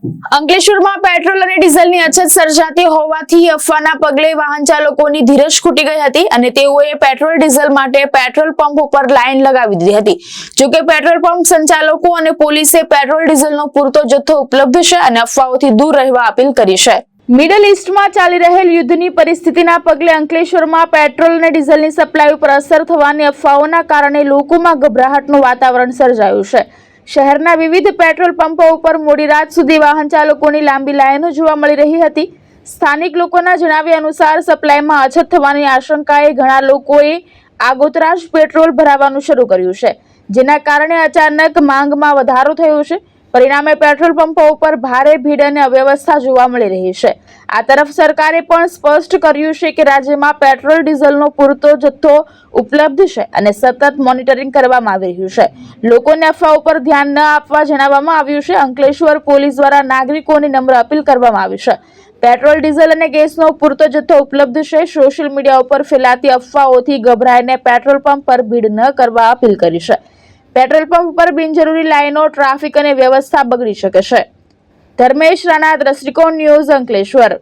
અંકલેશ્વરમાં પેટ્રોલ અને ડીઝલની અછત સર્જાતી હોવાથી અફવાના પગલે વાહન ચાલકોની ધીરજ ખૂટી ગઈ હતી અને તેઓએ પેટ્રોલ ડીઝલ માટે પેટ્રોલ પંપ ઉપર લાઈન લગાવી દીધી હતી। જોકે પેટ્રોલ પંપ સંચાલકો અને પોલીસે પેટ્રોલ ડીઝલનો પૂરતો જથ્થો ઉપલબ્ધ છે અને અફવાઓથી દૂર રહેવા અપીલ કરી છે। મિડલ ઈસ્ટમાં ચાલી રહેલ યુદ્ધની પરિસ્થિતિના પગલે અંકલેશ્વરમાં પેટ્રોલ અને ડીઝલની સપ્લાય ઉપર અસર થવાની અફવાઓના કારણે લોકોમાં ગભરાટનું વાતાવરણ સર્જાયું છે। શહેરના વિવિધ પેટ્રોલ પંપો ઉપર મોડી રાત સુધી વાહન ચાલકોની લાંબી લાઈનો જોવા મળી રહી હતી। સ્થાનિક લોકોના જણાવ્યા અનુસાર સપ્લાયમાં અછત થવાની આશંકાએ ઘણા લોકોએ આગોતરા જ પેટ્રોલ ભરાવવાનું શરૂ કર્યું છે, જેના કારણે અચાનક માંગમાં વધારો થયો છે। પરિણામે પેટ્રોલ પંપો ઉપર ભારે ભીડ અને અવ્યવસ્થા જોવા મળી રહી છે। આ તરફ સરકારે પણ સ્પષ્ટ કર્યું છે કે રાજ્યમાં પેટ્રોલ ડીઝલનો પૂરતો જથ્થો ઉપલબ્ધ છે અને સતત મોનિટરિંગ કરવામાં આવી રહ્યું છે। લોકોને અફવા ઉપર ધ્યાન ન આપવા જણાવવામાં આવ્યું છે। અંકલેશ્વર પોલીસ દ્વારા નાગરિકોની નમ્ર અપીલ કરવામાં આવી છે। પેટ્રોલ ડીઝલ અને ગેસનો પૂરતો જથ્થો ઉપલબ્ધ છે। સોશિયલ મીડિયા ઉપર ફેલાતી અફવાઓથી ગભરાઈને પેટ્રોલ પંપ પર ભીડ ન કરવા અપીલ કરી છે। પેટ્રોલ પંપ પર બિનજરૂરી લાઈનો, ટ્રાફિક અને વ્યવસ્થા બગડી શકે છે। ધર્મેશ રાણા, દ્રષ્ટિકોણ ન્યૂઝ, અંકલેશ્વર।